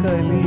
कली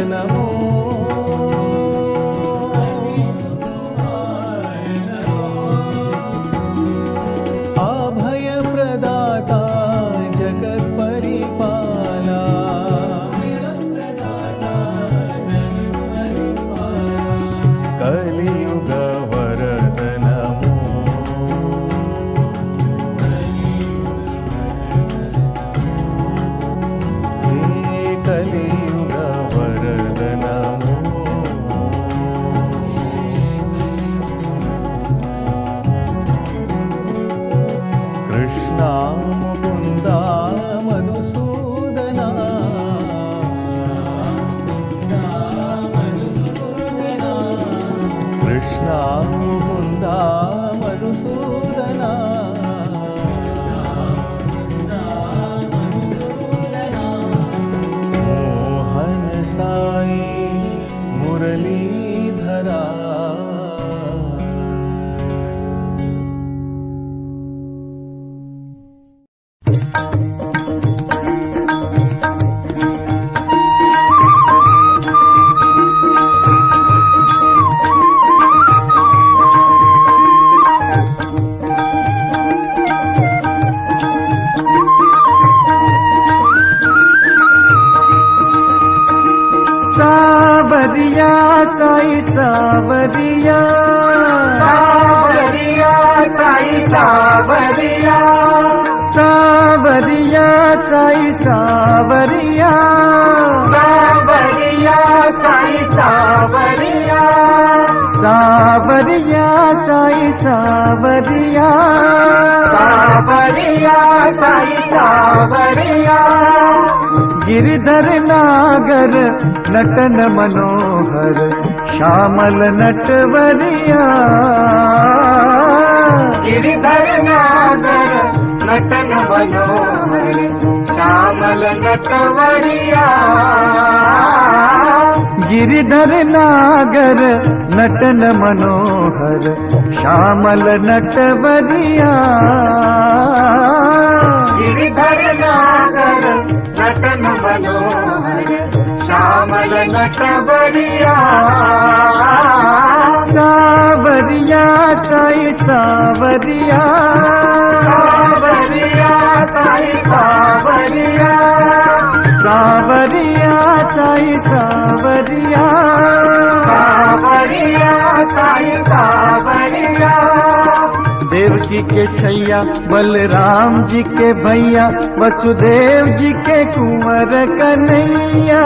नमो अभय प्रदाता जगत परिपाला कलियुग वरद नमो हे कलियुग वरद नमो कृष्णा मुकुंदा मधुसूदना कृष्णा मुकुंदा मधुसूदना मोहन साई मुरलीधरा सावरिया साई सावरिया सावरिया साई सावरिया सावरिया साई सावरिया सावरिया साई सावरिया सावरिया साई सावरिया सावरिया साई सावरिया गिरिधर नागर नटन मनोहर श्यामल नटवरिया गिरिधर नागर नटन मनोहर श्यामल नटवरिया गिरिधर नागर नटन मनोहर श्यामल नटवरिया गिरिधर नागर नटन मनोहर श्यामल नटवरिया सावरिया साई सावरिया सावरिया साई सावरिया सावरिया साई सावरिया सावरिया साई सावरिया देवकी के छैया बलराम जी के भैया वसुदेव जी के कुंवर कन्हैया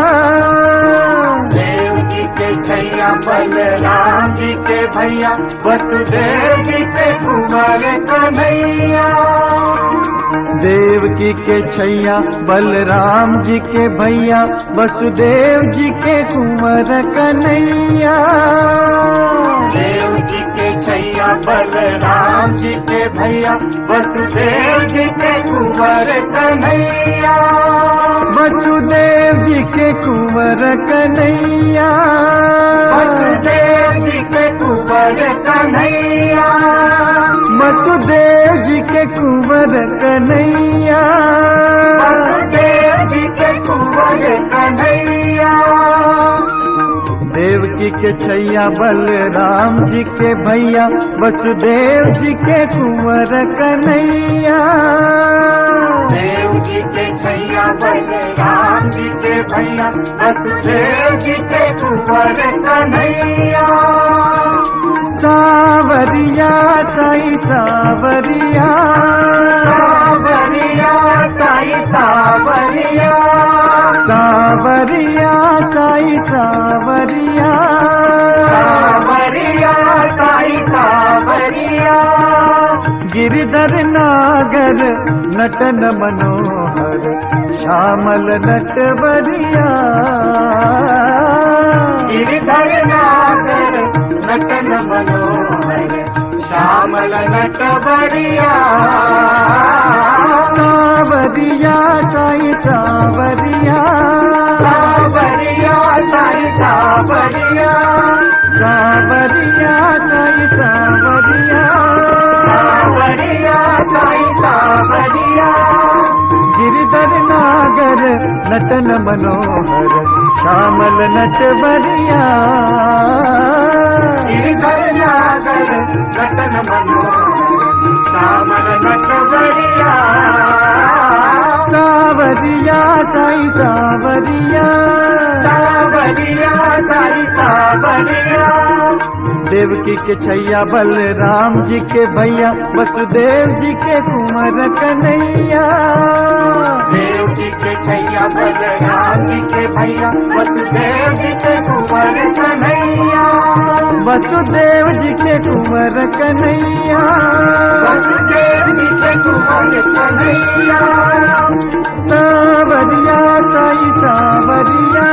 देवकी के छैया बलराम जी के भैया वसुदेव जी के कुंवर कन्हैया देवकी के छैया बलराम जी के भैया वसुदेव जी के कुंवर कन्हैया देवकी के छैया बलराम जी के भैया वसुदेव जी के कुंवर कन्हैया वसुदेव जी के कुंवर कन्हैया वसुदेव जी के कुंवर कन्हैया वसुदेव जी के कुंवर कन्हैया वसुदेव जी के कुंवर कन्हैया देवकी के छैया बलराम जी के भैया वसुदेव जी के कुंवर कन्हैया देवकी के छैया बलराम जी के भैया वसुदेव जी के कुंवर कन्हैया सावरिया साई सावरिया सावरिया साई सावरिया सावरिया साई सावरिया सावरिया साई सावरिया गिरिधर नागर नटन मनोहर श्यामल नटवरिया गिरिधर नागर नटन मनोहर श्यामल नटवरिया सावरिया साई सावरिया सावरिया साई सावरिया सावरिया साई सावरिया सावरिया साई सावरिया गिरिधर नागर गिरधर नटन मनोहर श्यामल नटवरिया गिरधर नागर नटन मनोहर श्यामल नटवरिया सावरिया साई सावरिया सावरिया साई सावरिया देवकी के छैया बलराम जी के भैया वसुदेव जी के कुंवर कन्हैया देवकी के छैया बलराम जी के भैया वसुदेव जी के कुंवर कन्हैया वसुदेव जी के कुंवर कन्हैया वसुदेव जी के कुंवर कन्हैया सावरिया साई सावरिया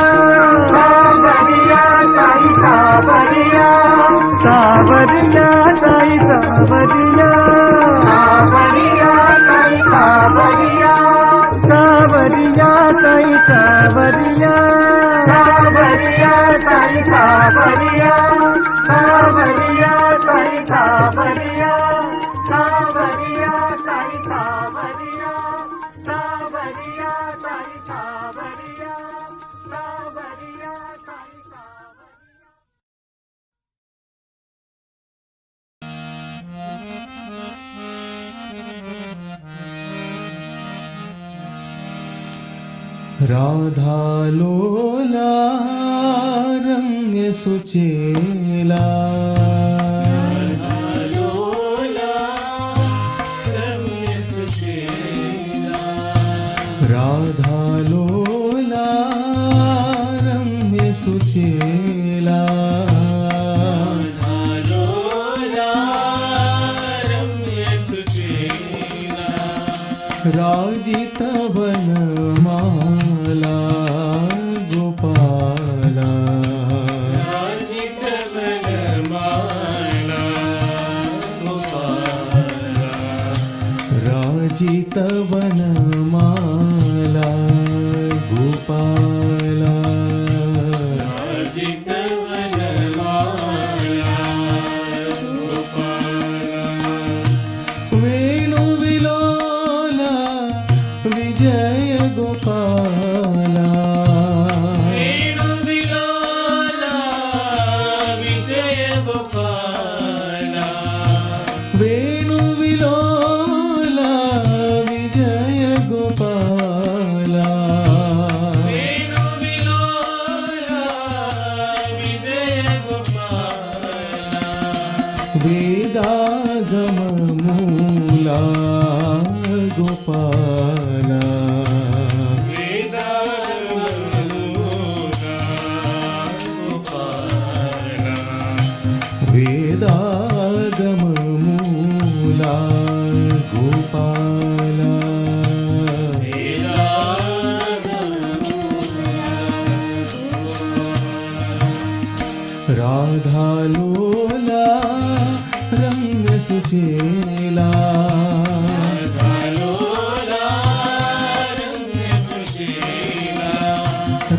सावरिया साई सावरिया सावरिया साई सावरिया सावरिया साई सावरिया सावरिया साई सावरिया सावरिया साई सावरिया सावरिया साई सावरिया सावरिया साई सावरिया सावरिया साई सावरिया सावरिया साई सावरिया। राधा लोला रम्य सुचेला राधा लोला रम्य सुचेला राजित वनमाला गोपाला राजित वनमाला गोपाला राजित वनमाला गोपाला राजित वनमाला गोपाला वेणु विलोला विजय गोपाला वेणु विलोला विजय गोपाला वेणु विलोला विजय गोपाला वेणु विलोला विजय गोपाला वेदागम मूला गोपाला वेदागम मूला गोपाला राधा लोला रंग सुचेला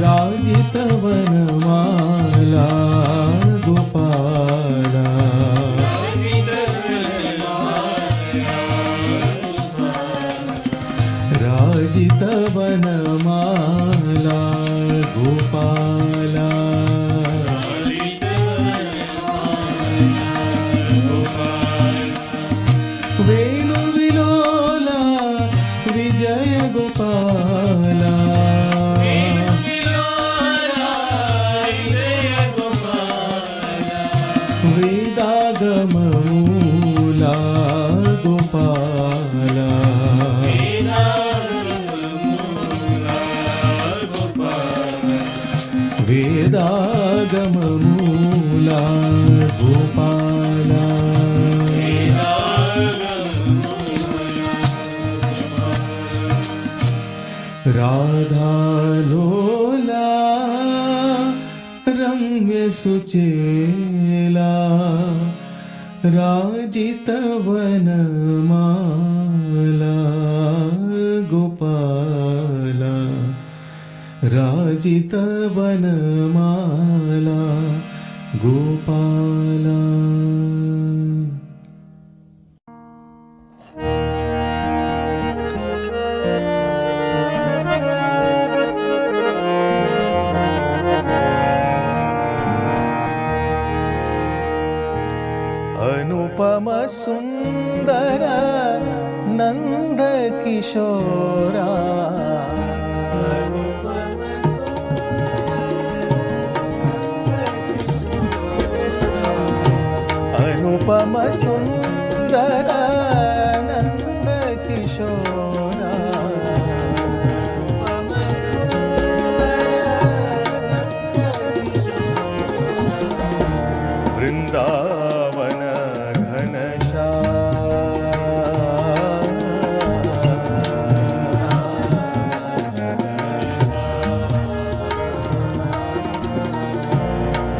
राजित वनमाला गोपाला राजित वनमाला गोपाला वेणु विलोला विजय गोपाला वेदागम मूला गोपाला वेदागम मूला गोपाला राधा लोला रम्य सुचेला राजित वनमाला गोपाला राजित वनमाला गोपाला सुन्दर नन्द किशोरा अनुपम सुन्दर नन्द किशोरा वृन्दावन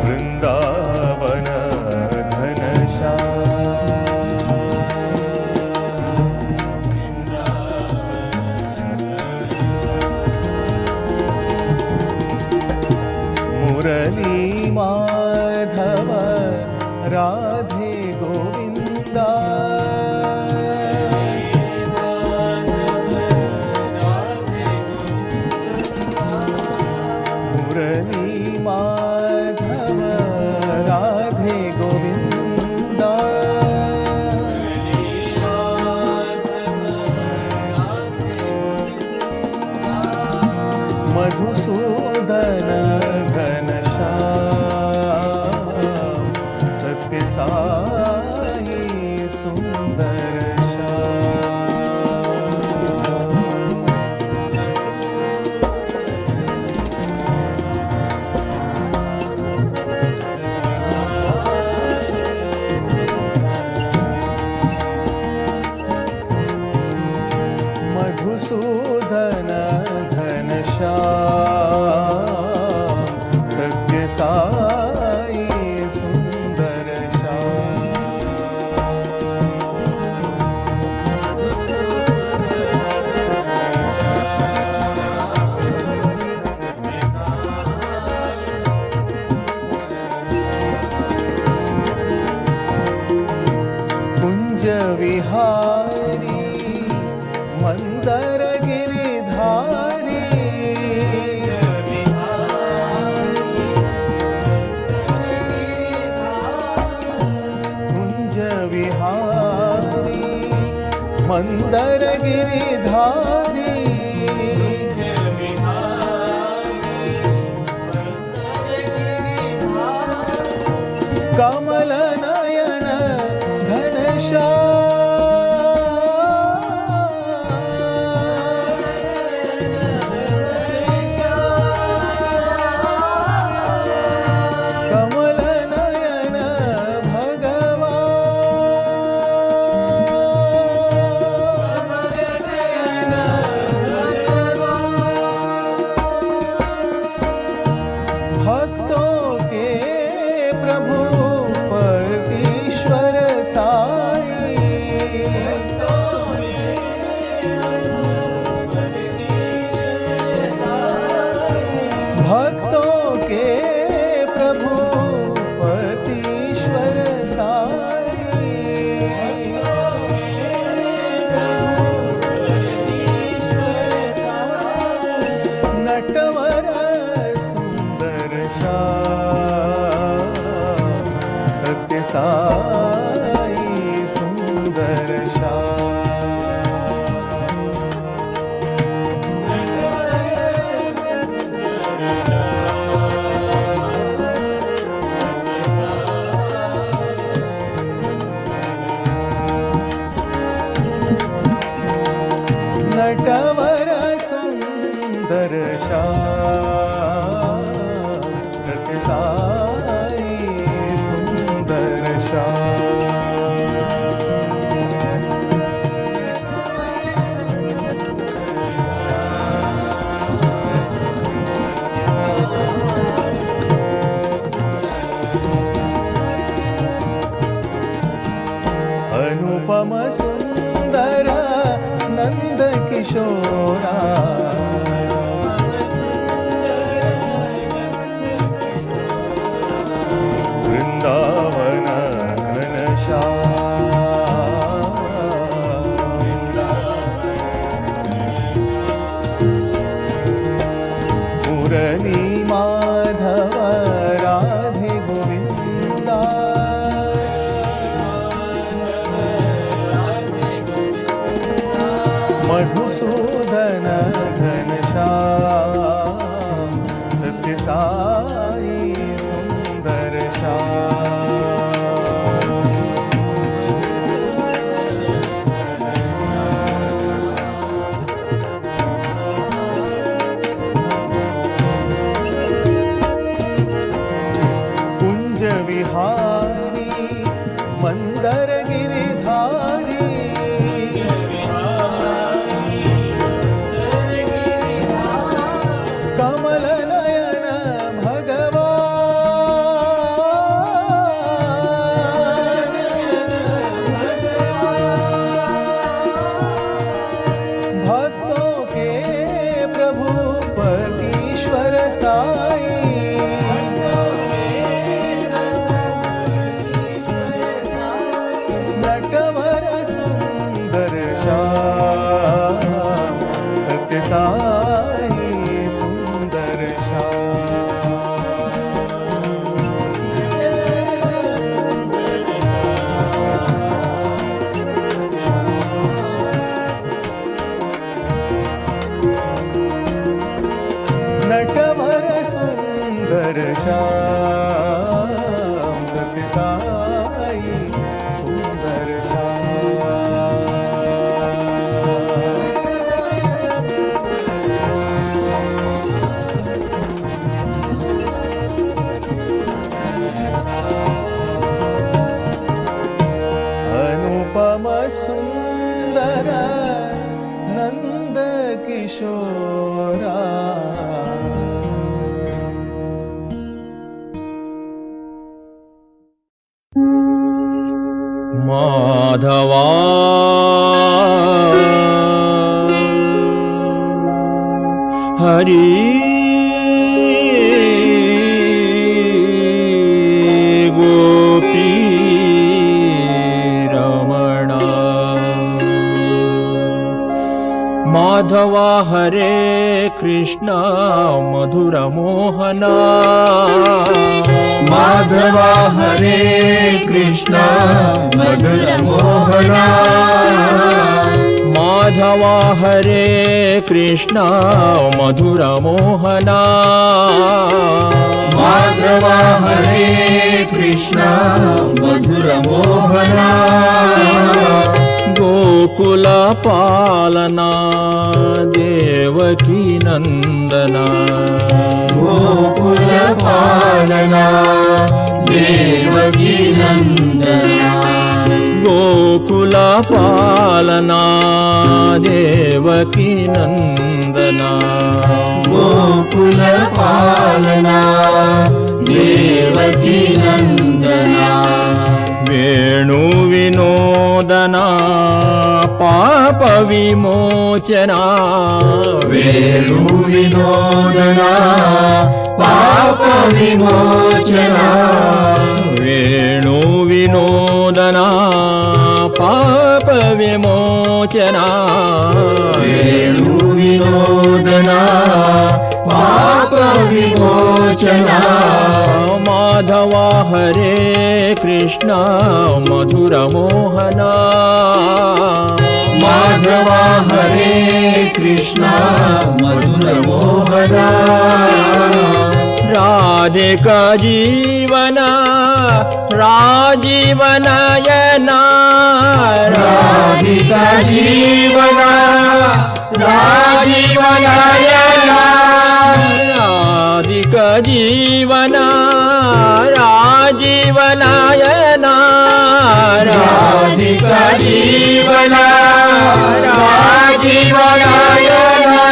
वृन्दावन मुरली माधव राधे गोविंदा मुरली माधव राधे गोविंदा मधुसूदन घनश्याम सत्य साई सुंदर मधुसूदन घनश्याम सत्य साई सुंदर कुंज विहारी मंदर गिरिधारी कुंज विहारी मंदर गिरिधारी कमल नयन कमल नयन भक्तों के प्रभु परतीश्वर साई भक्तों के प्रभु परतीश्वर साई नटवर सुंदर श्याम सत्य साई सुंदर श्याम नटवर सुंदर श्याम सत्य साई सुंदर अनुपम सुंदर नंद किशोरा वृंदावन घनश्याम मुरली माधव राधे गोविंदा साई सुंदर कुंज विहारी मंदर गिरिधारी कमल नयन भगवान भक्तों के प्रभु पतीश्वर साई नटवर सुंदर श्याम सत्य साई सुंदर नटवर सुंदर श्याम सत्य साई सुंदर अनुपम सुंदर नंद किशोरा माधवा हरि गोपी रमणा माधवा हरे कृष्ण मधुर मोहना माधवा हरे कृष्ण मधुर मोहना माधवा हरे कृष्ण मधुर मोहना माधवा हरे कृष्ण मधुर मोहना गोकुल पालना देवकी नंदना गोकुल पालना देवकी नंदना गोकुल पालना देवकी नंदना गोकुल पालना देवकी नंदना वेणु विनोदना पाप विमोचना वेणु विनोदना पाप विमोचना वेणु विनोदना पाप विमोचना वेणु विनोदना पाप विमोचना माधवा हरे कृष्ण मधुर मोहना माधवा हरे कृष्ण मधुर मोहना राधिका जीवना राजीवनयना राधिका जीवना राजीवनयना राधिका जीवना राजीवनयना राधिका जीवना राजीवनयना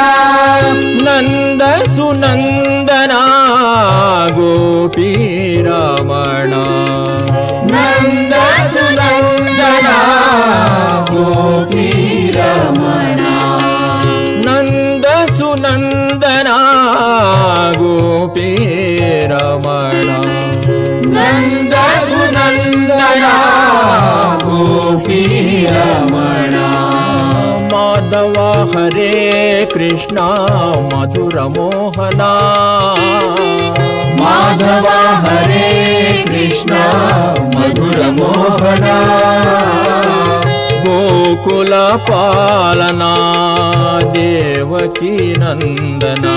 नंद सुनंदना गोपी रमणा नंद सुनंदना गोपी रमणा नंद सुनंदना गोपी रमणा नंद सुनंदना गोपी रमणा माधवा हरे कृष्ण मधुर मोहना माधवा हरे कृष्ण मधुर मोहना गोकुल पालना देवकी नंदना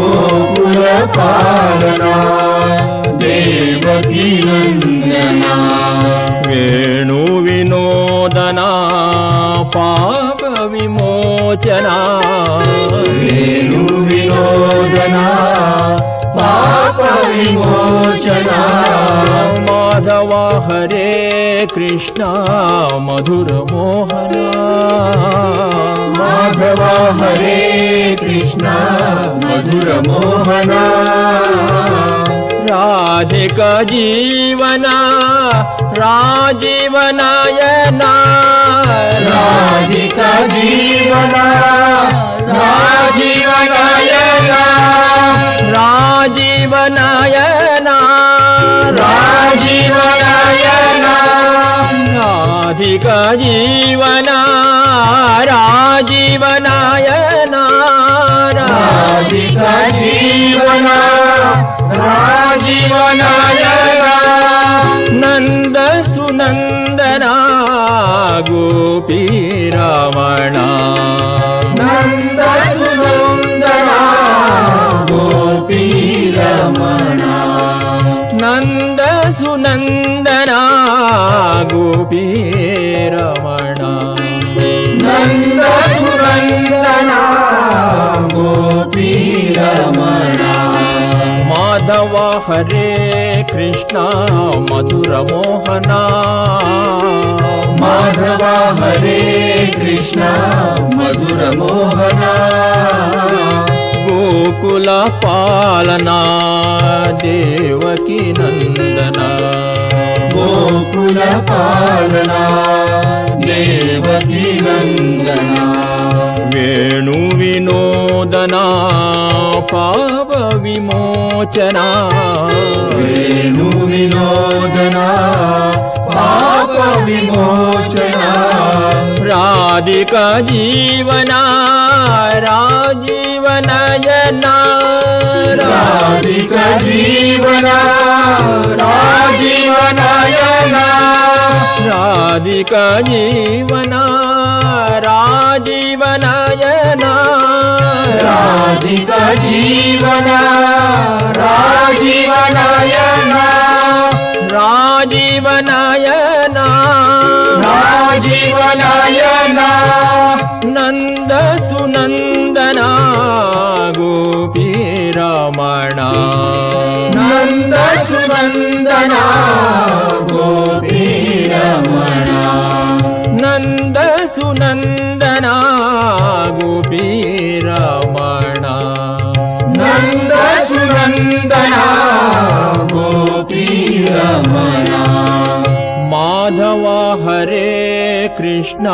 ಗೋಕುಲ ಪಾಲನ ದೇವಕಿ ನಂದನ ವೇಣು ವಿನೋದನ ಪಾಪ ವಿಮೋಚನ ವೇಣು ವಿನೋದನ ಪಾಪ ವಿಮೋಚನ ಮಾಧವ ಹರೇ ಕೃಷ್ಣ ಮಧುರ ಮೋಹನ ಮಾಧವ ಹರೇ ಕೃಷ್ಣ ಮಧುರ ಮೋಹನ ರಾಧಿಕಾ ಜೀವನ ರಾಜೀವನಯನ ರಾಧಿಕಾ ಜೀವನ ರಾಜೀವನಯನ ರಾಜೀವನಯನ ರಾಜೀವನಯನ ರಾಧಿಕಾ ಜೀವನ ರಾಜೀವನಯನ ರಾಧಿಕಾ ಜೀವನ ರಾಜೀವನಯನ ನಂದ ಸುನಂದನ ಗೋಪಿ ರಮಣ ನಂದ ಸುನಂದನ ಗೋಪಿ ರಮಣ ನಂದ ಸುನಂದನ ಗೋಪಿ ರಮಣ ನಂದ ಸುನಂದನ ಗೋಪಿ ರಮಣ ಮಾಧವ ಹರೇ ಕೃಷ್ಣ ಮಧುರ ಮೋಹನ ಮಾಧವ ಹರೇ ಕೃಷ್ಣ ಮಧುರ ಮೋಹನ ಗೋಕುಲ ಪಾಲನ ದೇವಕಿ ನಂದನ ಗೋಕುಲ ಪಾಲನ ದೇವಕಿ ನಂದನ ವೇಣು ವಿನೋದನ ಪಾಪ ವಿಮೋಚನ ವೇಣು ವಿನೋದನ ಪಾಪ ವಿಮೋಚನ ರಾಧಿಕಾ ಜೀವನ ರಾಜೀವನಯನ ರಾಧಿಕಾ ಜೀವನ ರಾಜೀವನಯನ ರಾಧಿಕಾ ಜೀವನ ರಾಜೀವನಯನ ರಾಧಿಕಾ ಜೀವನ ರಾಜೀವನಯನ ರಾಜೀವನಯನ ರಾಜೀವನಯನ ನಂದ ಸುನಂದನ ಗೋಪಿ ರಮಣ ನಂದ ಸುನಂದನ ಗೋಪಿ ರಮಣ ನಂದ ಸುನಂದನ ಗೋಪಿ ರಮಣ ನಂದ ಸುನಂದನ ಗೋಪಿ ರಮಣ ಮಾಧವ ಹರೇ ಕೃಷ್ಣ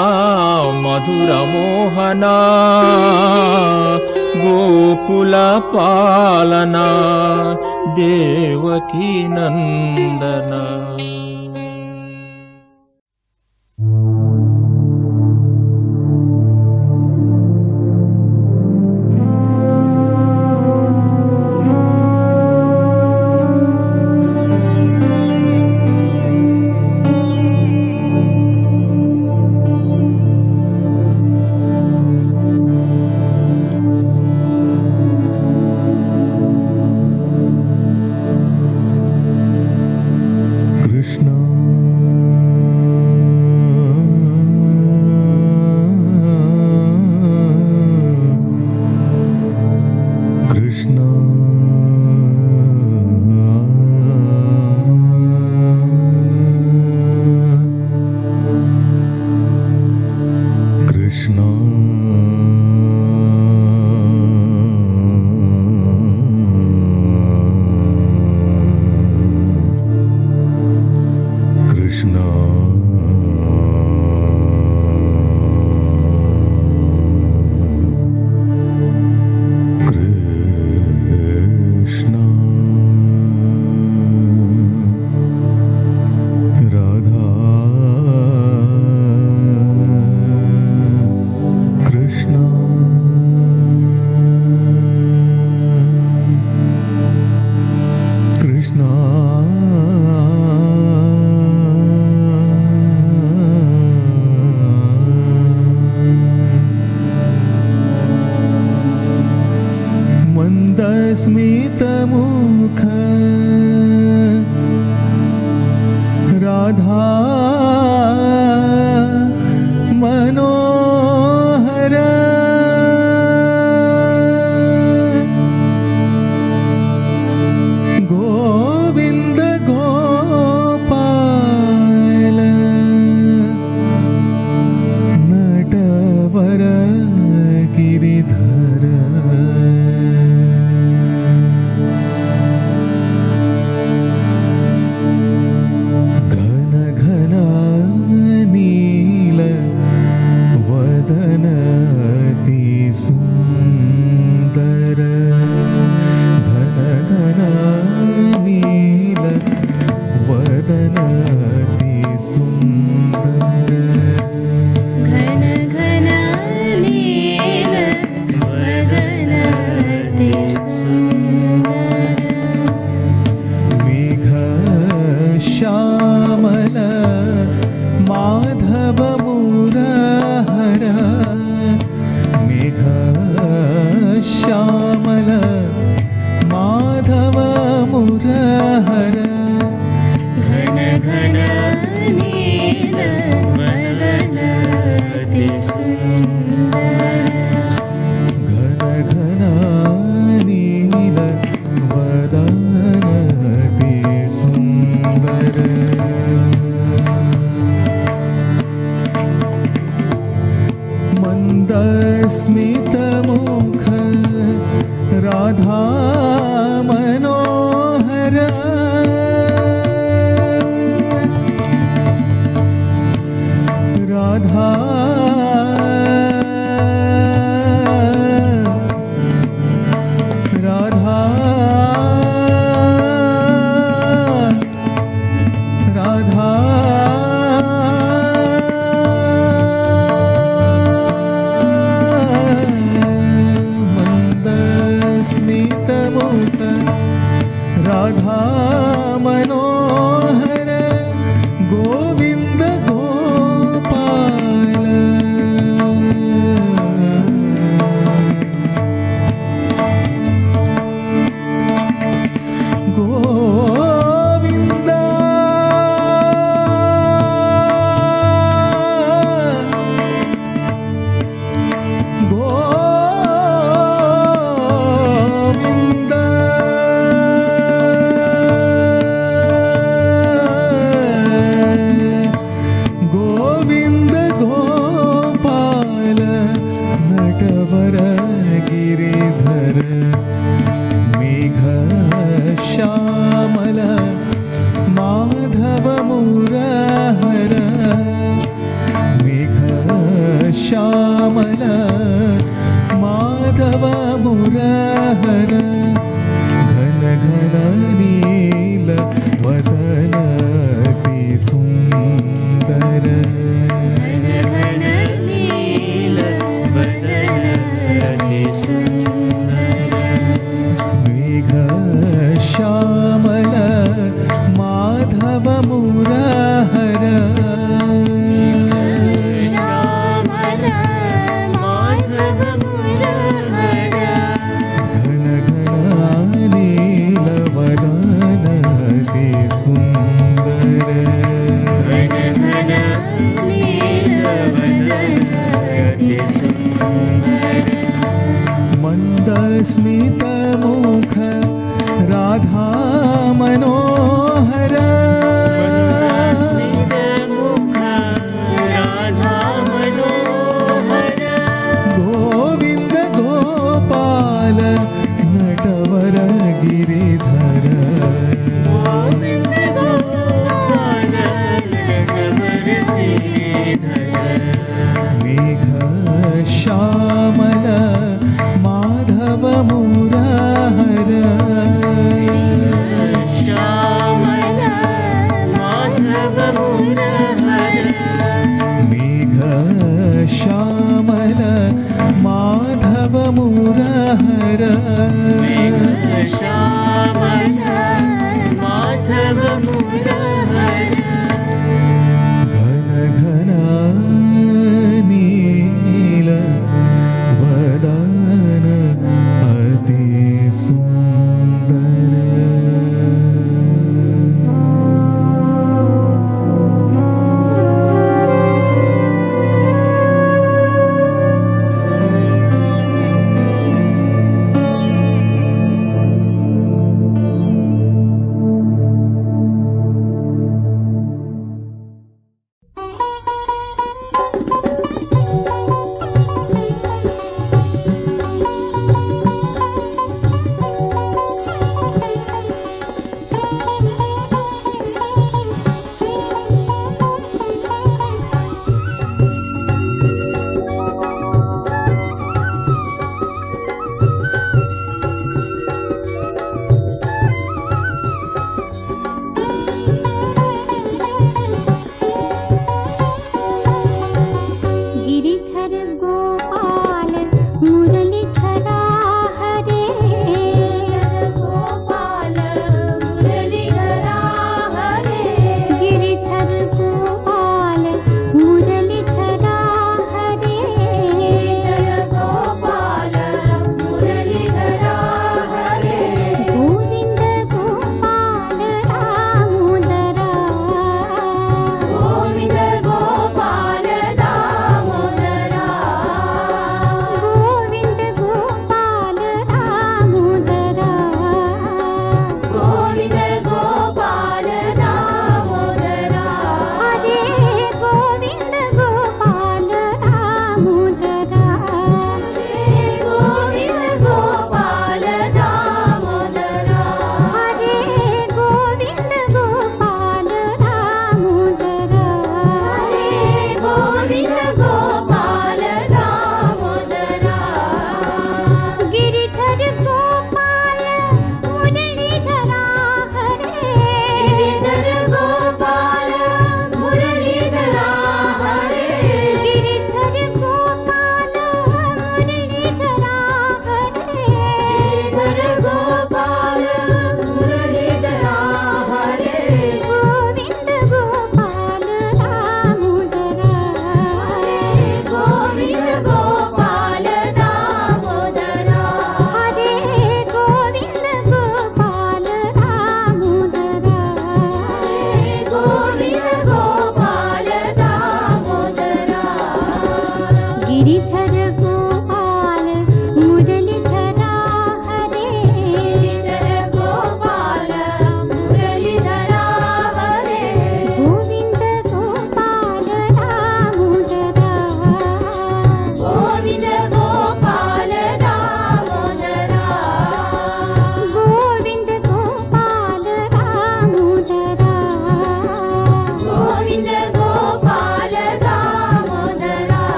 ಮಧುರ ಮೋಹನ ಗೋಕುಲ ಪಾಲನ ದೇವಕಿ ನಂದನ ಕೃಷ್ಣ स्मितमुख राधा मनोहर गोविंद गोपाल नटवर गिरिधर घन घन नील वदन अति सुंदर घन घन नील वदन अति सुंदर घन घन नील वदन अति सुंदर मेघ श्यामल माधव मुरहर मेघ श्यामल माधव मुरहर घन घन नील वदन अति सुंदर घन घन नील वदन अति सुंदर मंद स्मित मुख राधा मनोहर राधा राधा राधा मंद स्मित मुख राधा मनोहर गोविंद गोपाल गोविंद गोविंद गोविंद गोपाल नटवर गिरिधर मेघ श्यामल माधव मुरहर मेघ श्यामल माधव मुरहर घन घन नील वदन अति सुंदर घन घन नील वदन अति सुंदर मेघ श्यामल माधव मुरहर श्यामल माधव मुरहर घन घन नील वदन अति सुंदर घन घन नील वदन अति सुंदर मंद स्मित मुख राधा मनोहर स्मित मुख राधा मनोहर गोविंद गोपाल नटवर गिरिधर गोविंद गोपाल नटवर गिरिधर मेघ श्यामल माधव मुरहर श्यामल माधव मुरहर मेघ श्यामल माधव मुरहर श्यामल माधव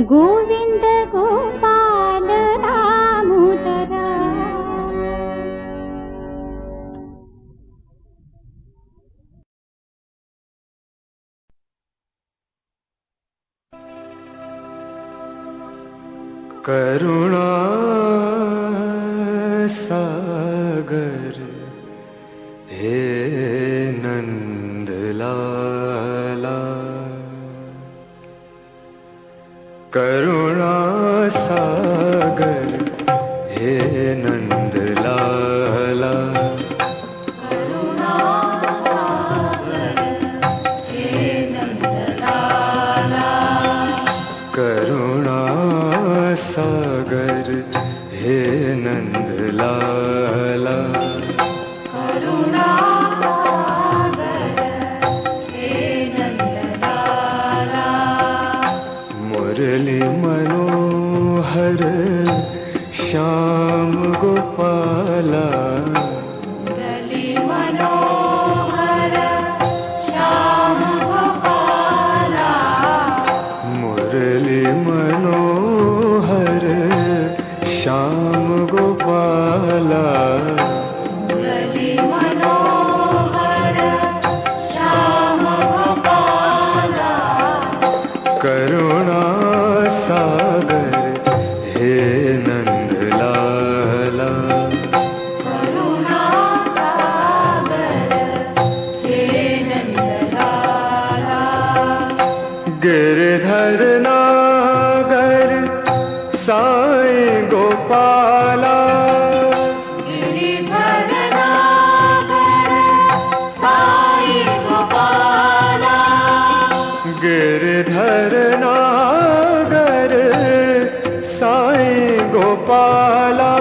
गोविन्द गोपाल दामोदरा। करुणा सागर हे नंदलाला, करुणा सागर हे नंदलाला, करुणा सागर हे नंदलाला, मुरली मनोहर श्याम गोपाला, मुरली मनोहर श्याम गोपाला, करुणा सागर हे नंदलाला, गिरधर नागर साईं गोपाला, गिरधर नागर साईं गोपाला,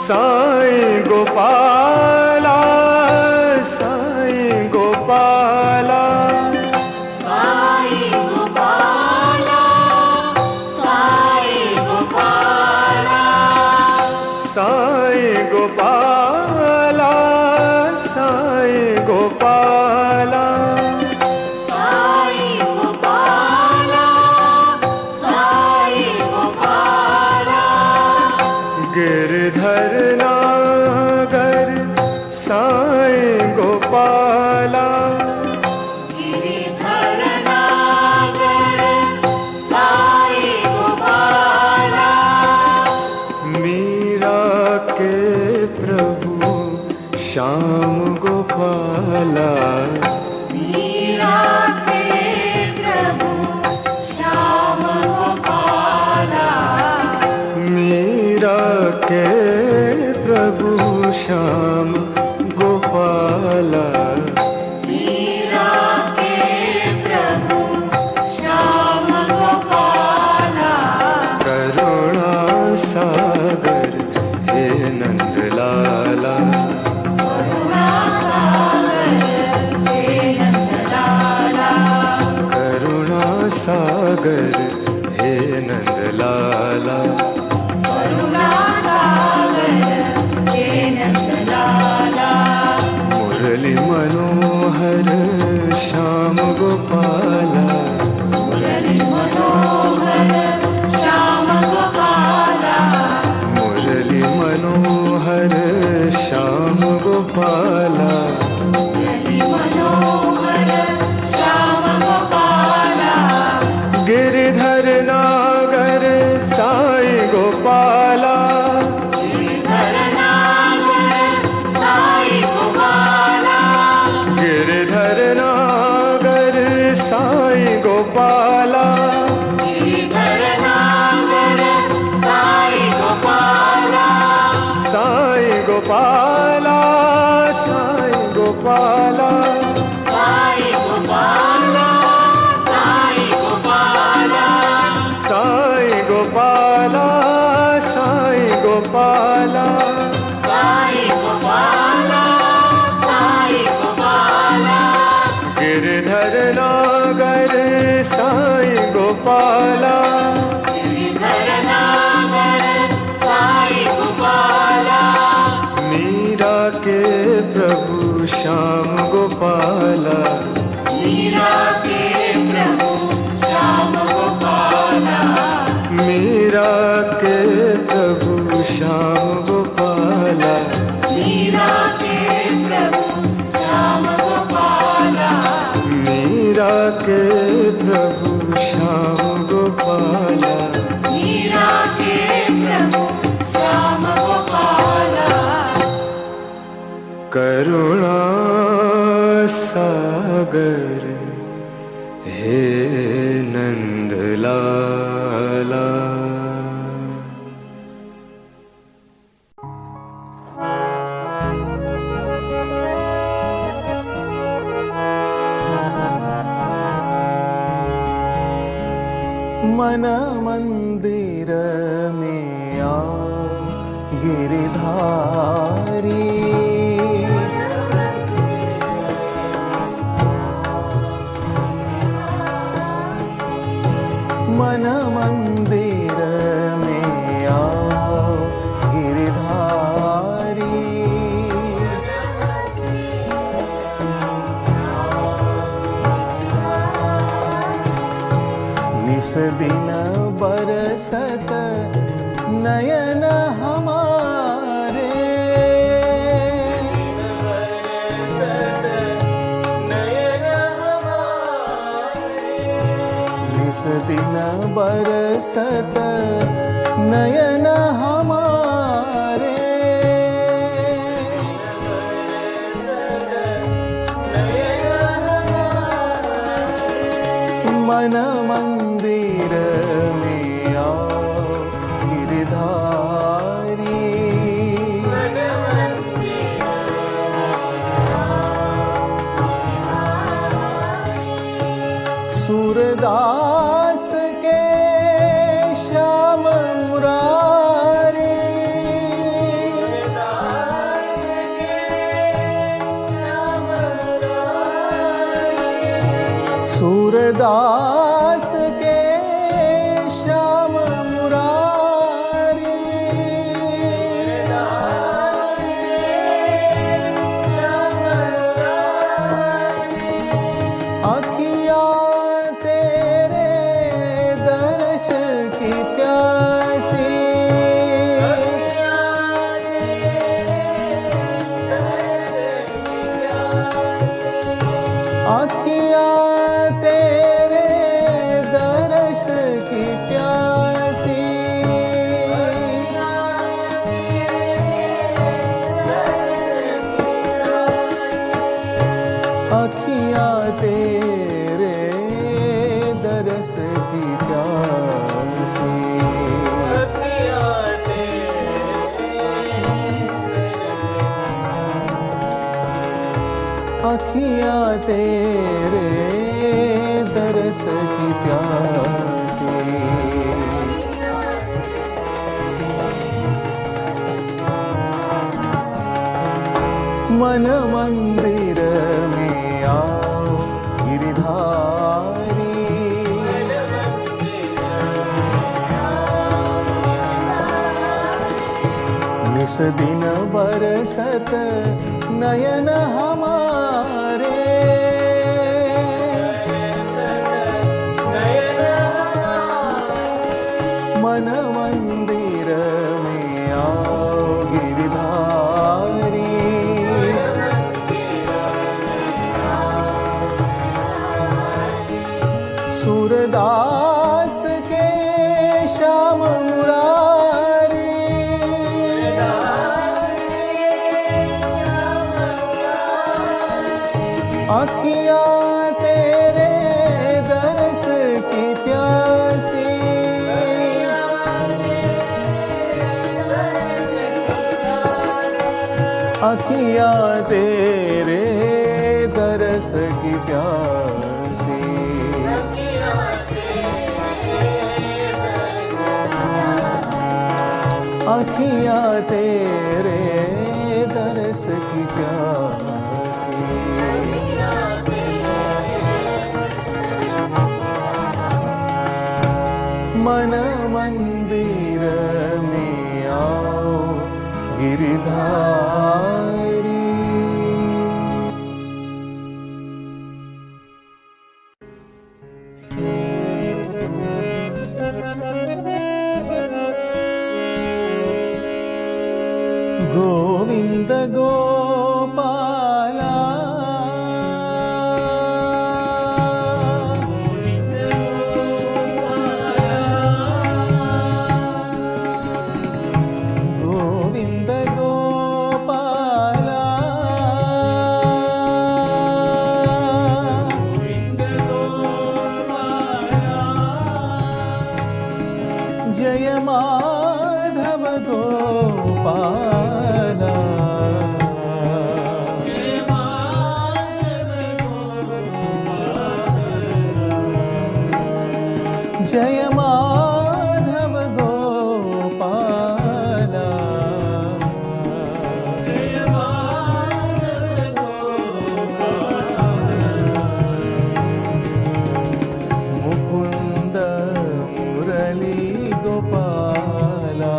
साईं गोपाला, साईं गोपाला, साईं गोपाला, साईं गोपाला, गिरधर नागर साईं गोपाला, मीरा के प्रभु श्याम गोपाला, मीरा के प्रभु श्याम गोपाला, करुणा सागर हे नंदलाला, करुणा सागर हे नंदलाला, मुरली मनोहर श्याम गोपाला, मुरली मनोहर श्याम गोपाला, गिरधर नागर साईं गोपाला, गिरधर नागर साईं गोपाला, साईं गोपाला, साईं गोपाला, साईं गोपाला, साईं गोपाला, साईं गोपाला, गिरधर नागर साईं गोपाला, मीरा के प्रभु प्रभु श्याम गोपाला, मीरा के प्रभु श्याम गोपाला, मीरा के प्रभु श्याम गोपाला, मीरा के प्रभु श्याम गोपाला, मीरा के प्रभु श्याम गोपाला, मीरा के प्रभु श्याम गोपाला। करुणा सागर हे नंद लाला, मन मंदिर में आओ गिरधारी, मन मंदिर में आओ गिरधारी, निस दिन बरसत नयन हमारे, निस दिन बरसत नयन हमारे, मन मंदिर में आओ गिरधारी, सूरदास के श्याम मुरारी, सूरदास के श्याम मुरारी, अखियाँ तेरे दर्श की प्यासी, अखियाँ तेरे दर्श की प्यासी, अखियाँ तेरे दर्श की प्यासी, अखियाँ तेरे दर्श की प्यासी, मन मंदिर में आओ गिरधारी, निस दिन बरसत नयन हमारे, मन मंदिर में आओ गिरधारी, सूरदास के श्याम मुरारी, अखियाँ तेरे दर्श की प्यासी, अखियाँ तेरे दर्श की प्यासी, अखियाँ तेरे दर्श की प्यासी, मन मंदिर में आओ गिरधारी। जय माधव गोपाला मुकुंद मुरली गोपाला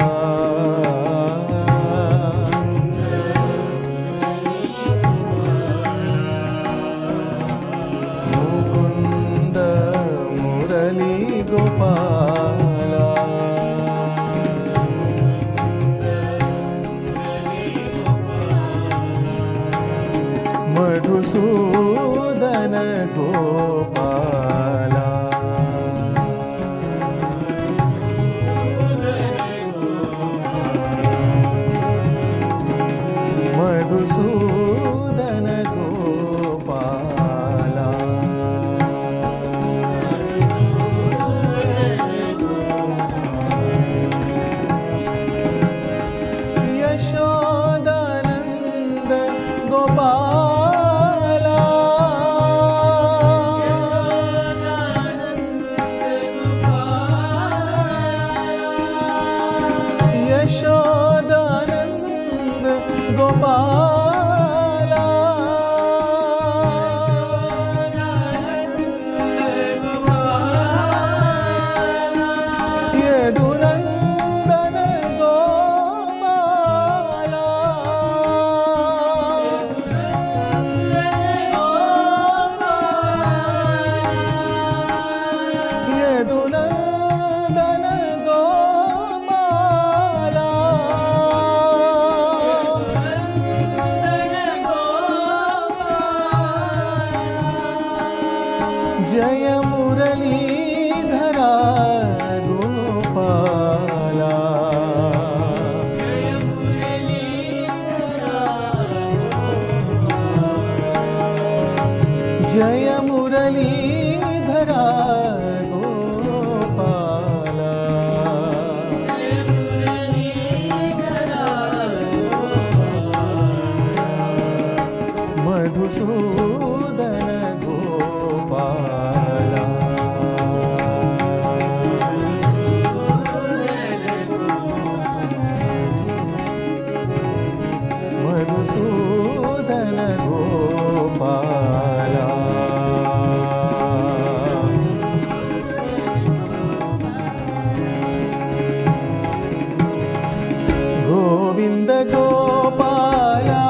मुकुंद मुरली गोपाला मधुसूदन गोपाला मधुसूदन गोपाला यशोदानंद गोपाला यशोदानंद गोपाला यदुनंदन गोपाला यदुनंदन गोपाला जय मुरलीधरा गोपाला जय मुरलीधरा गोपाला मधुसूदन गोपाला मधुसूदन गोपाला गोविंद गोपाला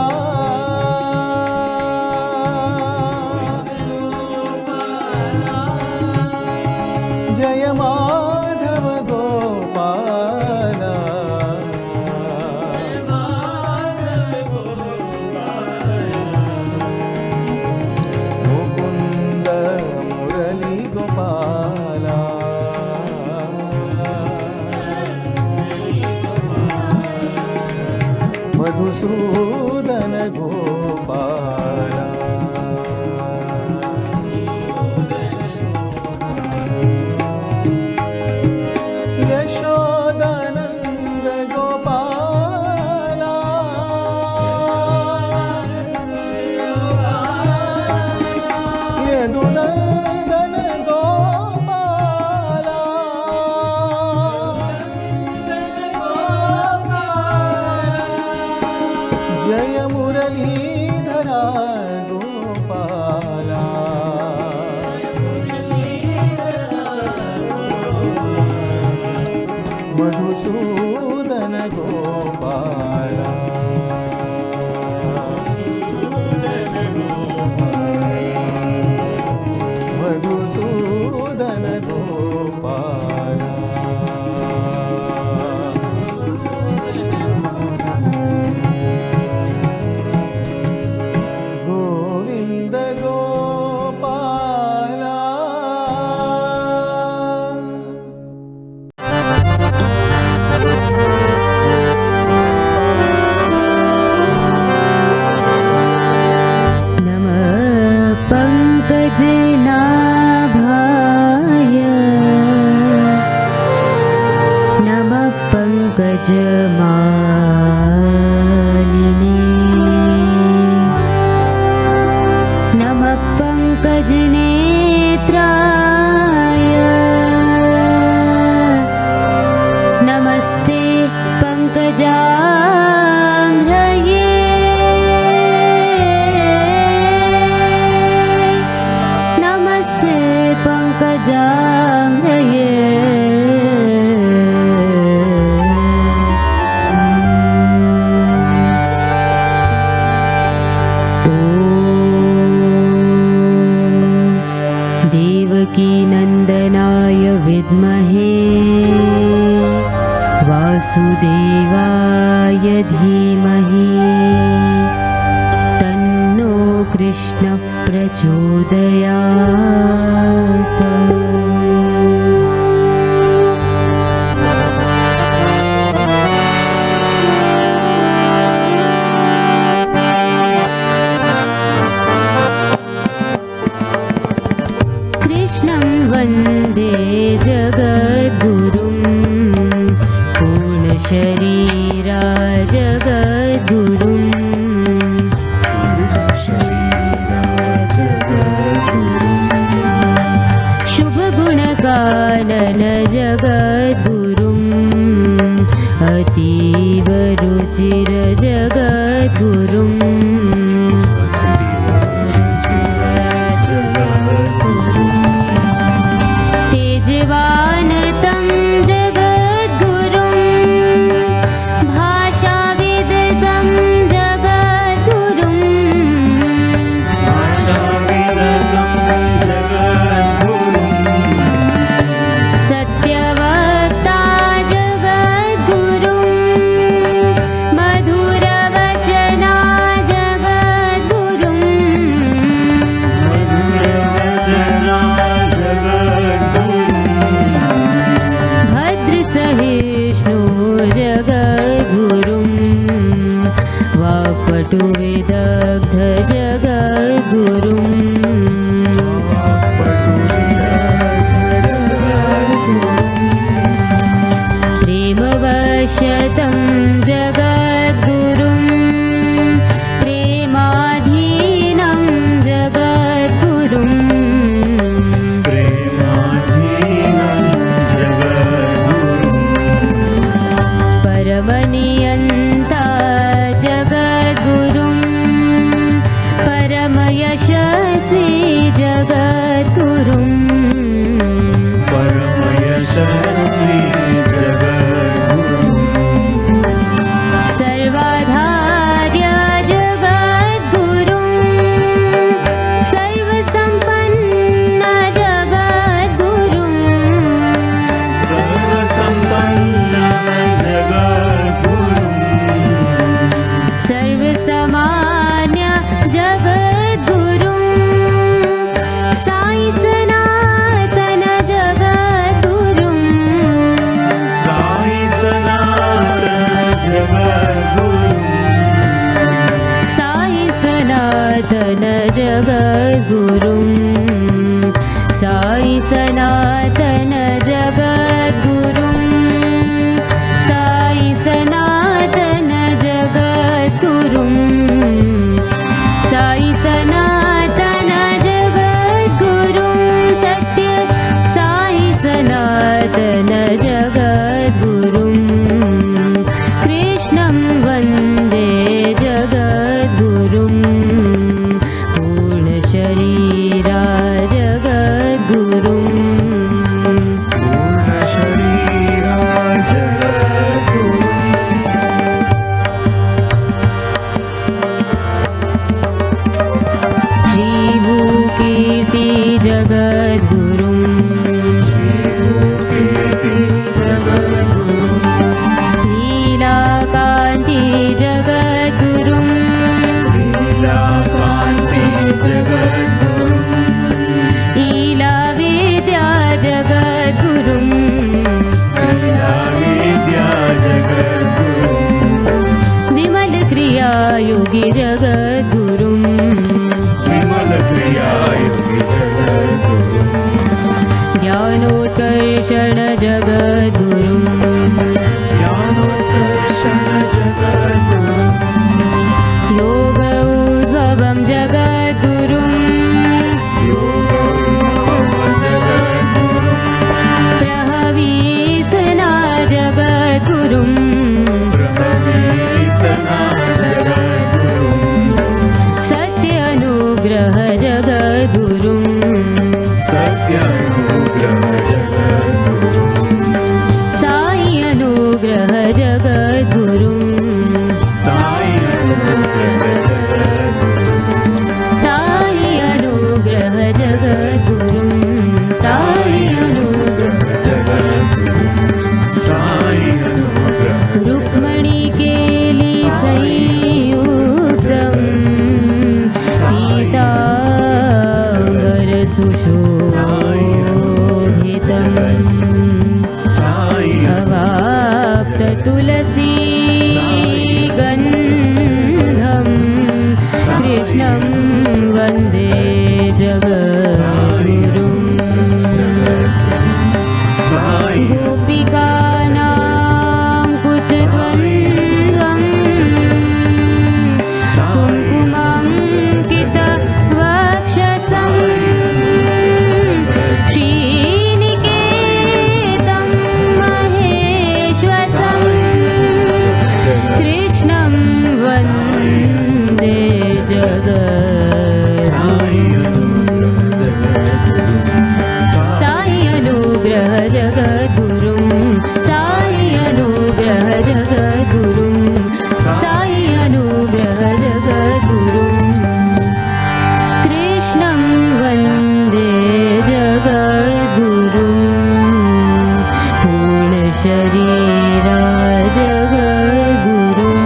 जय माधव गोपाला मुकुंद मुरली गोपाला मधुसूदन गोपाला यशोदानंद गोपाला यदुनंदन गोपाला जय मुरलीधरा गोपाला मधुसूदन गोपाला मधुसूदन गोपाला गोविंद गोपाला जाङ्घ्रये देवकीनन्दनाय विद्महे वासुदेवाय धीमहि तन्नो कृष्णः प्रचोदयात्। कृष्णं वन्दे जगद्गुरुं पूर्णशरीरा जगद्गुरुं शुभगुणकानन जगद्गुरुं अतीव रुचिर जगद्गुरुं तेजवान तं जगद्गुरुं भाषाविदं जगद्गुरुं सत्यवक्ता जगद्गुरुं मधुरवचना जगद्गुरुं भद्रसहिष्णु जगद्गुरुं वाक्पटुविदग्ध जगद्गुरुं प्रेमवशतं जगद्गुरुं प्रेमाधीनं जगद्गुरुं परमनियन्ता जगद्गुरुं परमयशस्वी जगद्गुरुं सर्वाधार्य जगद्गुरुं सर्वसम्पन्न जगद्गुरुं सर्वसमान्य जगद्गुरुं साई सनातन जगद्गुरुं साई सनातन जगद्गुरुं साई सनातन जगद्गुरुं साई सनातन जगद्गुरुं साई सनातन जगद्गुरुं सत्य साई सनातन जगद्गुरुं कृष्णं वन्दे जगद्गुरुं पूर्णशरीरा जगद्गुरुं श्रीभूकीर्ति जगद्गुरुं लीलाकान्ति जगद्गुरुं लीलाविद्या जगद्गुरुं विमलक्रियायोगी जगद्गुरुं ज्ञानोत्कर्षण जगद्गुरुं योग उद्भवं जगद्गुरुं प्रहवीसना जगद्गुरुं सत्यानुग्रह जगद्गुरुं सुशोभितम् अवाप्त तुलसी गन्धं कृष्णं वन्दे जगद्गुरुम् गोपिकानां कुचद्वन्द्वम् कुङ्कुमाङ्कितवक्षसं श्रीनिकेतं महेश्वसं कृष्णं वन्दे साई अनुग्रह जगद्गुरुं साई अनुग्रह जगद्गुरुं साई अनुग्रह जगद्गुरुं कृष्णं वन्दे जगद्गुरुं पूर्णशरीरा जगद्गुरुम्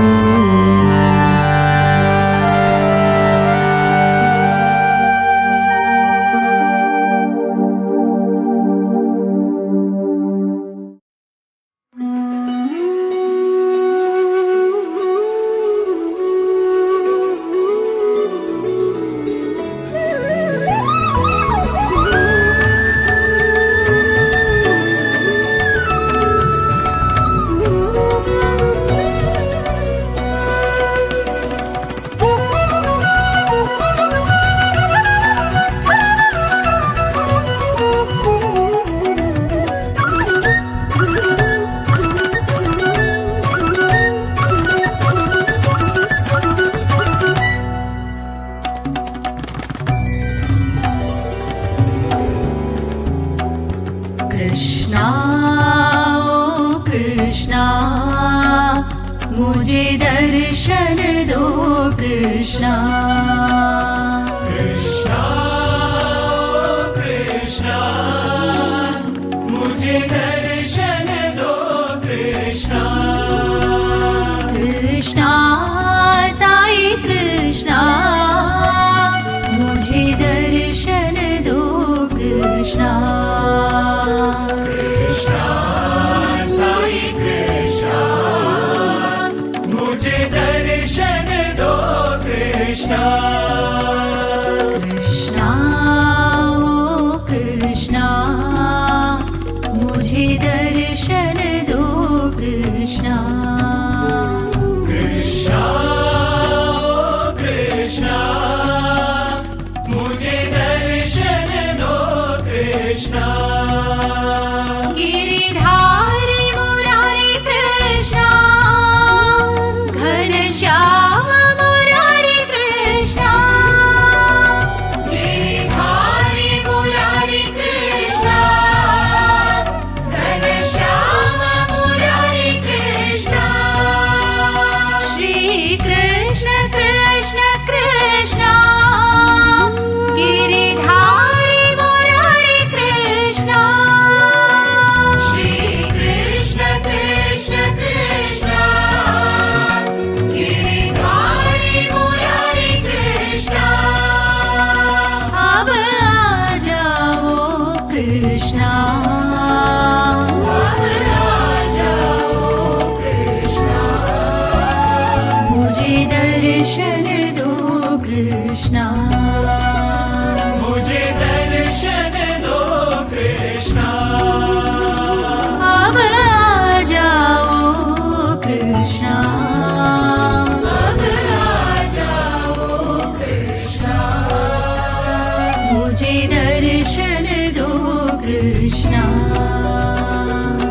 कृष्णा ओ कृष्णा मुझे दर्शन दो कृष्णा कृष्णा ओ कृष्णा मुझे दर्शन दो कृष्णा कृष्णा साई कृष्णा मुझे दर्शन दो कृष्णा कृष्णा साई कृष्णा मुझे दर्शन दो कृष्णा कृष्णा ओ कृष्णा मुझे दर्शन दो कृष्णा कृष्णा ओ कृष्णा मुझे दर्शन दो कृष्णा गिरिधारी मुरारी कृष्णा घनश्याम मुरारी कृष्णा गिरिधारी मुरारी कृष्णा घनश्याम मुरारी कृष्णा श्री कृष्ण कृष्ण कृष्णा गिरिधारी मुरारी कृष्णा श्री कृष्ण कृष्ण कृष्णा गिरिधारी मुरारी कृष्णा अब आ जाओ कृष्णा अब आ जाओ कृष्णा मुझे दर्शन दो कृष्णा मुझे दर्शन दो कृष्णा अब आ जाओ कृष्णा अब आ जाओ कृष्णा मुझे दर्शन दो कृष्णा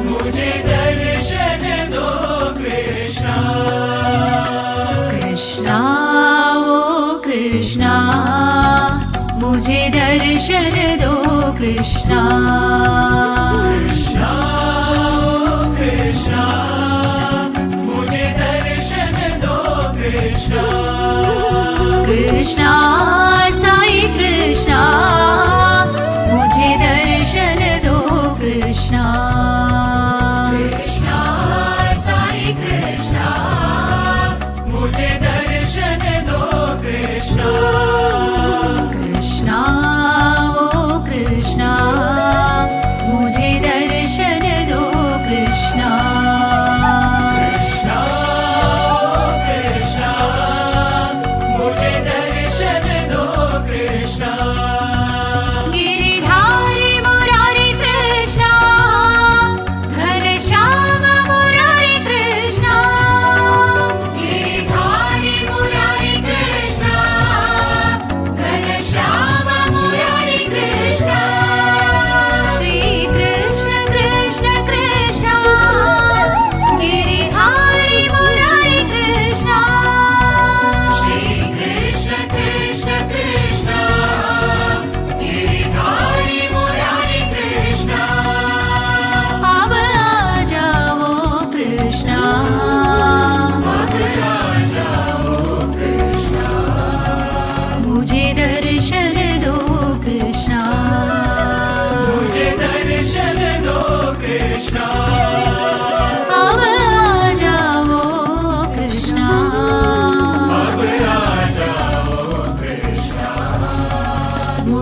मुझे दर्शन दो कृष्णा कृष्णा ओ कृष्णा मुझे दर्शन दो कृष्णा कृष्णा ओ कृष्णा मुझे दर्शन दो कृष्णा कृष्णा साई कृष्णा मुझे दर्शन दो कृष्णा कृष्णा साई कृष्णा मुझे दर्शन दो कृष्णा कृष्णा ओ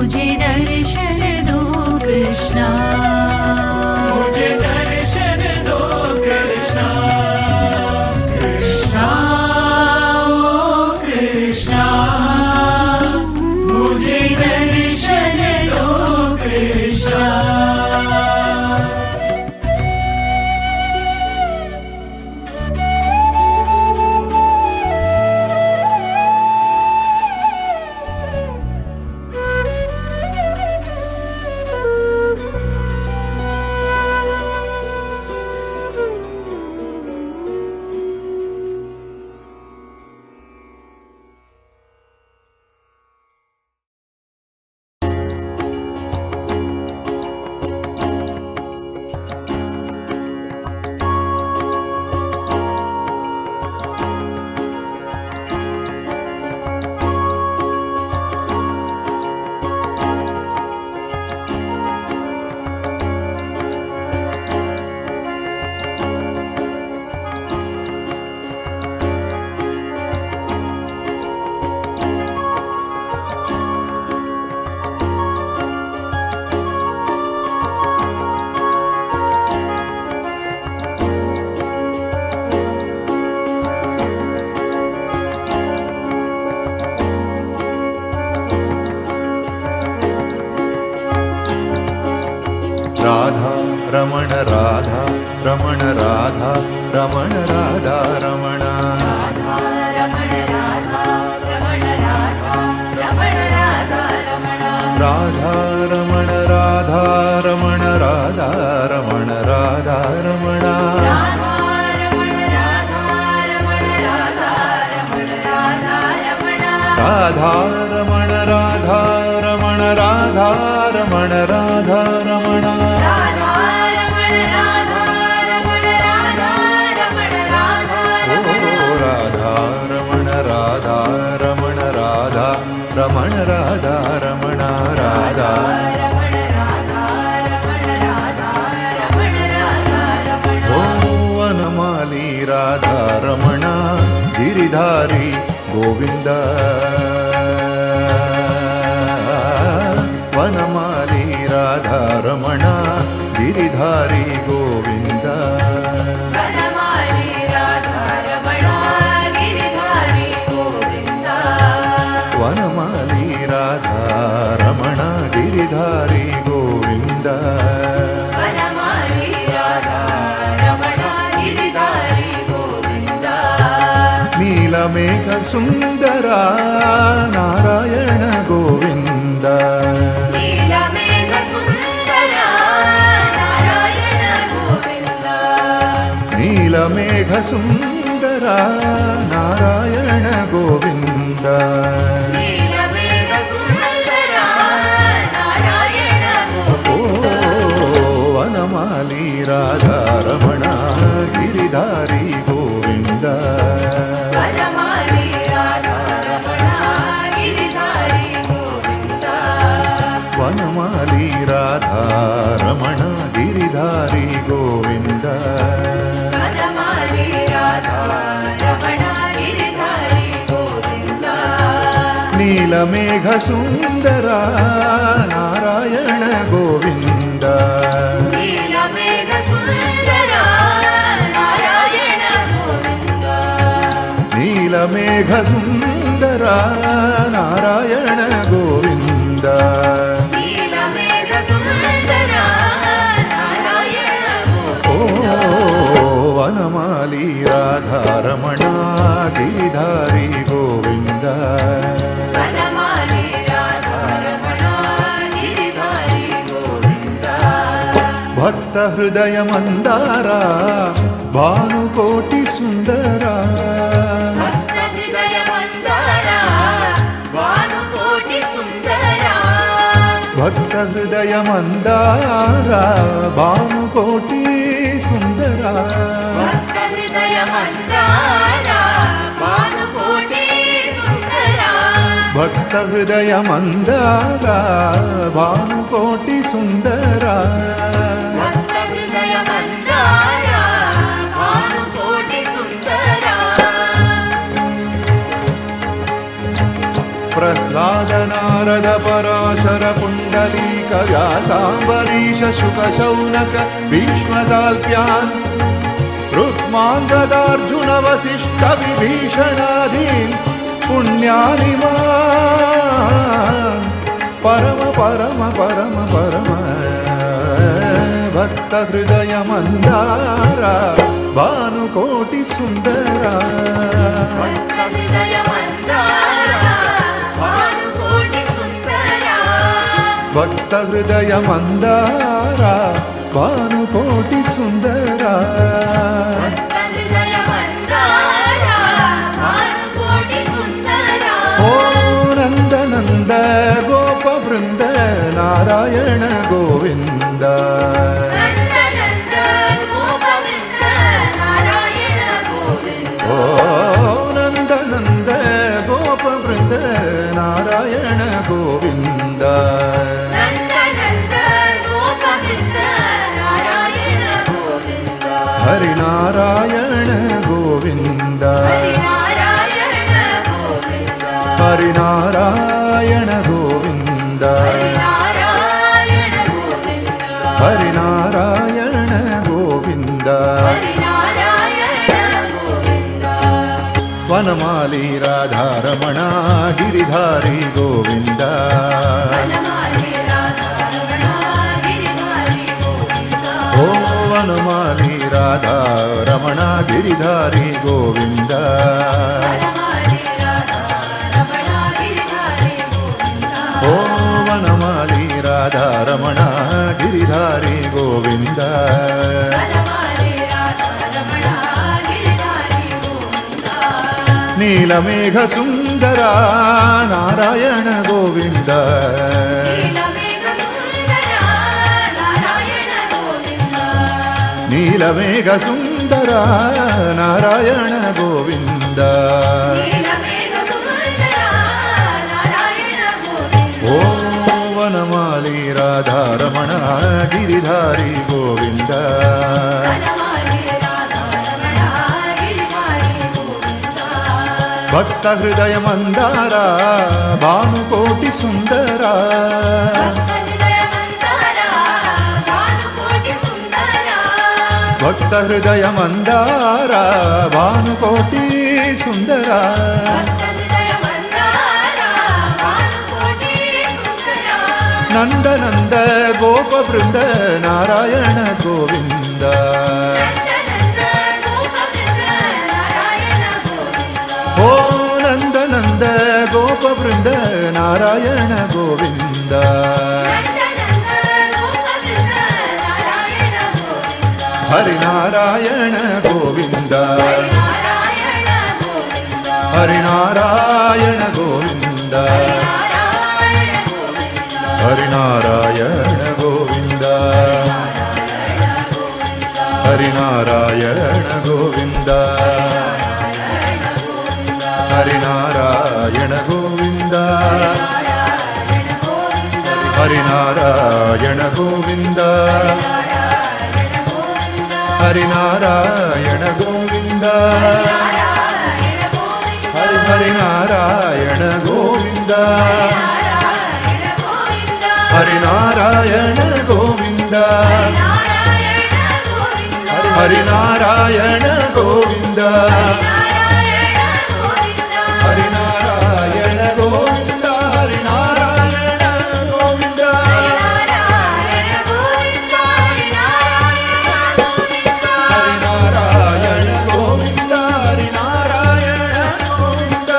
मुझे दर्शन दो कृष्णा मुझे दर्शन दो कृष्णा कृष्णा ओ कृष्णा मुझे दर्शन दो कृष्णा राधा रमण राधा रमण राधा रमण राधा रमण रमण राधा रमण राधा रमण राधा रमण राधा रमण राधा रमण राधा रमण राधा रमण राधा रमण राधा रमण राधा रमण राधा रमण राधा रमण राधा रमण राधा रमण राधा रमण राधा रमण राधा रमण राधा रमण राधा ओ राधा रमण राधा रमण राधा रमण राधा रमण राधा रमण राधा रमण राधा रमण राधा रमण ओ वनमाली राधा रमण गिरिधारी गोविंद वनमाली राधा रमण गिरिधारी गोविंद वनमाली राधा रमण गिरिधारी गोविंद वनमाली राधा रमण गिरिधारी गोविंद वनमाली राधा रमण गिरिधारी गोविंद नीलमेघ सुंदरा नारायण गोविंद नीलमेघ सुन्दरा नारायण गोविन्द नीलमेघ सुंदरा नारायण गोविंद नीलमेघ सुन्दरा नारायण ओ गोविन्द वनमाली राधा रमण गिरिधारी गोविंद वनमाली राधा रमण गिरिधारी गोविन्द वनमाली राधा रमण गिरिधारी गोविंद वनमाली राधा रमण गिरिधारी गोविन्द नीलमेघ सुंदरा नारायण गोविंद नीलमेघ सुन्दरा नारायण गोविन्द नीलमेघ सुंदरा नारायण गोविंद नीलमेघ सुन्दरा नारायण ओ गोविन्द वनमाली राधा रमण गिरिधारी गोविंद वनमाली राधा रमण गिरिधारी गोविन्द भक्त हृदय मंदारा भानुकोटि सुंदरा भक्त हृदय मन्दारा भानुकोटि सुन्दरा भक्त हृदय मंदारा भानुकोटि सुंदरा भक्त हृदय मन्दारा भानुकोटि सुन्दरा भक्त हृदय मंदारा भानुकोटि सुंदरा भक्त हृदय मन्दारा भानुकोटि सुन्दरा प्रह्लादना नारद पराशर पुण्डलीक व्यासाम्बरीश शुक शौनक भीष्मदाल्प्यान् रुक्माङ्गदार्जुन वसिष्ठ विभीषणादीन् पुण्यानि मान् परम परम परम परम भक्त हृदय मंदारा भानुकोटि सुंदरा हृदय मंदारा भानुकोटि सुंदरा भक्त हृदय मंदारा भानुकोटि सुंदरा हृदय मंदारा भानुकोटि सुंदरा ओ नंद नंद गोप वृंद नारायण गोविंद नंद गोप वृंद नारायण गोविंद हरि नारायण गोविंद हरि नारायण गोविंद हरि नारायण गोविंद वनमाली राधारमण गिरिधारी गोविंद ओ वनमाली राधारमण गिरिधारी गोविंद ओ वनमाली राधारमण गिरिधारी गोविंद नीलमेघ सुंदरा नारायण गोविंद नीलमेघ सुंदरा नारायण गोविंद ओ वनमाली राधारमण गिरिधारी गोविंद भक्त हृदय मंदारा भानुकोटि सुंदरा भक्त हृदय मंदारा भानुकोटि सुंदरा नंद नंद गोप वृंद नारायण गोविंद ओ नंद नंद गोप वृंद नारायण गोविंद हरि नारायण गोविंद हरि नारायण गोविंद हरि नारायण गोविंद हरि नारायण गोविंद हरि नारायण गोविंद हरि नारायण गोविंद हरि नारायण गोविंद हरि नारायण गोविंद हरि नारायण गोविंद हरि नारायण गोविंद हरि नारायण गोविंद हरि नारायण गोविंद हरि नारायण गोविंद हरि नारायण गोविंद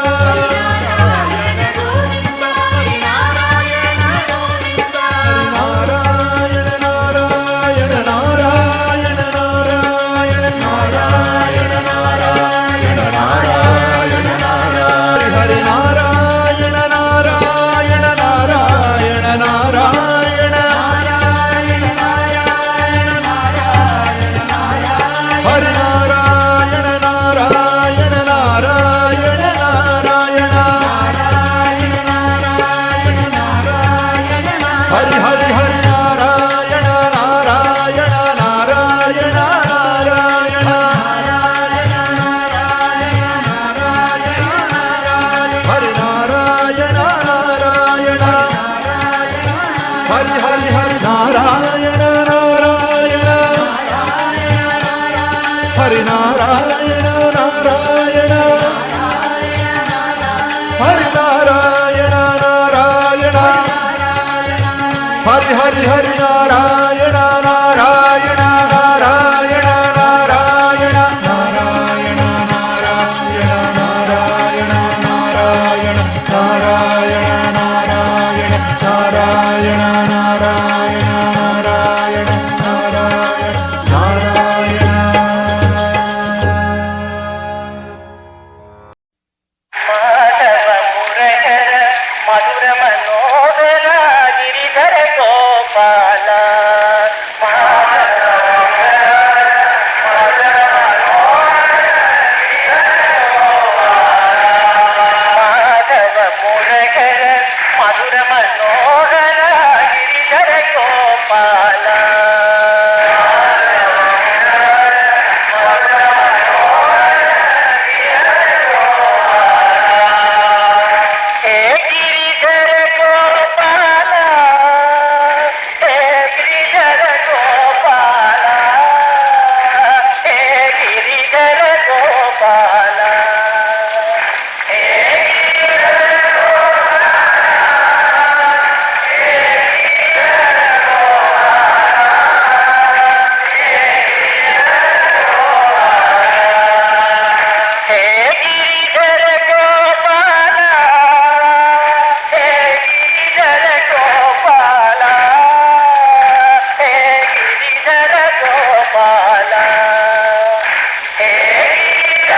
नारायण नारायण नारायण नारायण नारायण नारायण हरि हरि हरि नारायण नारायण हरि नारायण नारायण हरि नारायण नारायण हरि हरि हरि नारायण नारायण नारायण नारायण नारायण नारायण नारायण नारायण नारायण नारायण नारायण नारायण नारायण नारायण नारायण माधव मुरहर मधुर मनोहर गिरिधर गोपाल माधव मुरहर मधुर मनोहर गिरिधर गोपाल हे गिरिधर गोपाल हे गिरिधर गोपाल हे गिरिधर गोपाल हे हे गिरिधर गोपाल हे गिरिधर गोपाल हे गिरिधर गोपाल हे गिरिधर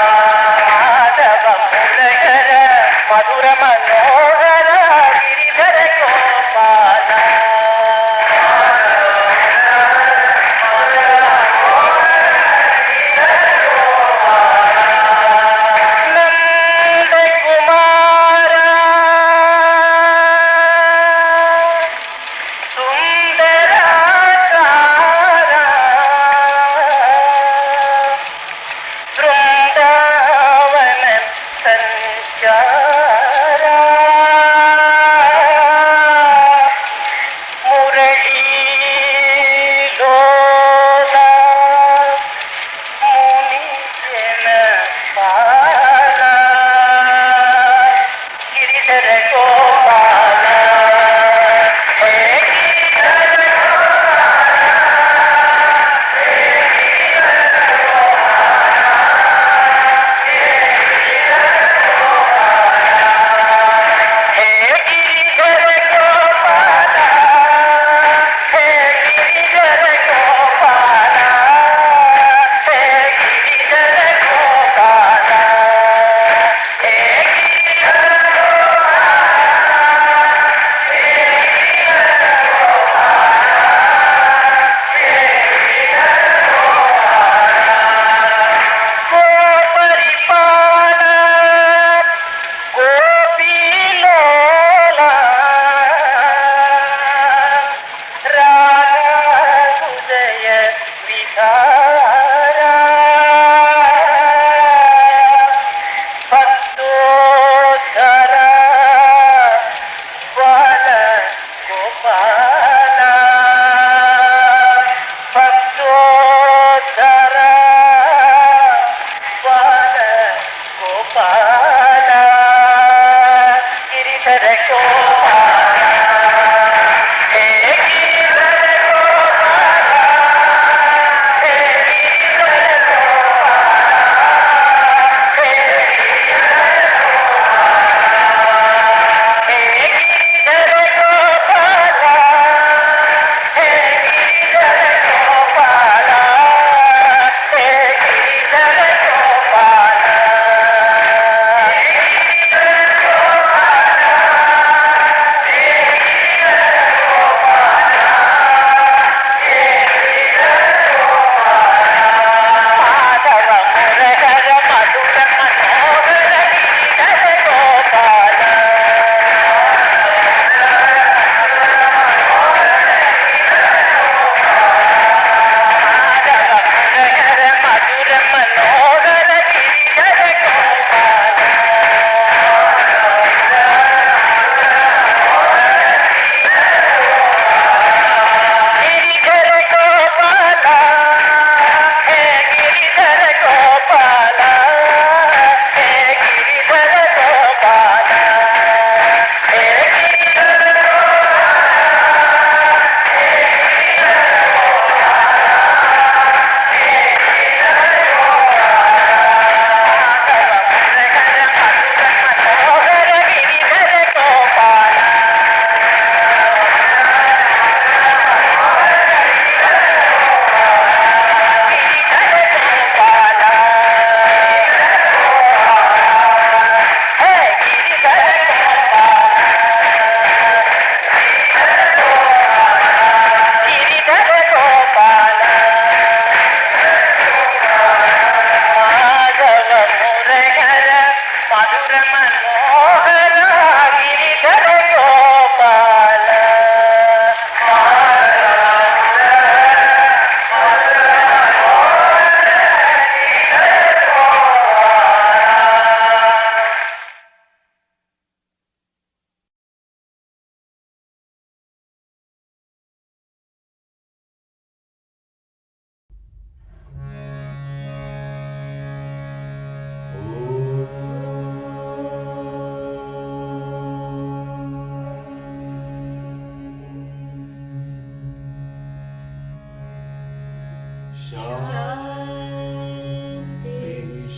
माधव मुरहर मधुर मनोहर गिरिधर गोपाल नंद कुमार सुंदराकार वृंदावन संचारा मुरली लोला मुनि जन पाला गिरिधर गोपाल हे गिरिधर हे गिरिधर गोपाल हे गिरिधर गोपाल हे गिरिधर गोपाल हे गिरिधर गोपरिपाल गोपीलोला राधुदय विधारा भक्तोद्धरा बाल गोपाल भक्तोद्धरा बाल गोपाल गिरिधर गोपाल हे गिरिधर गोपाल हे शांति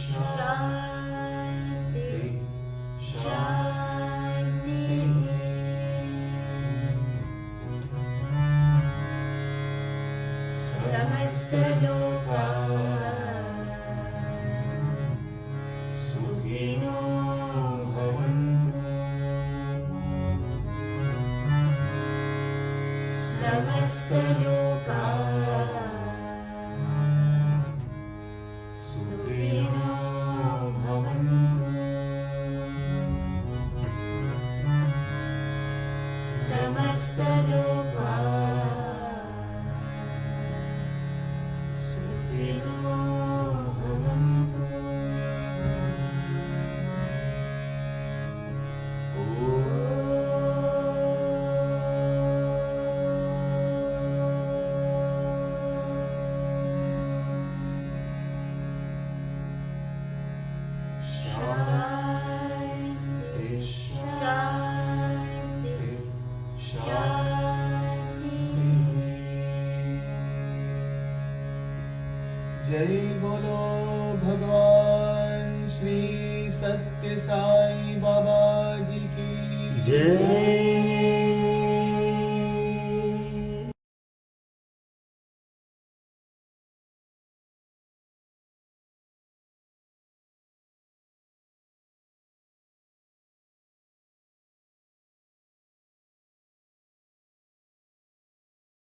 शांति शांति समस्त लोका सुखिनो भवन्तु समस्त लोका सुखिनो भवन्तु समस्त लोका सुखिनो भवन्तु शांति शांति शांति। जय बोलो भगवान श्री सत्य साई बाबा जी की जय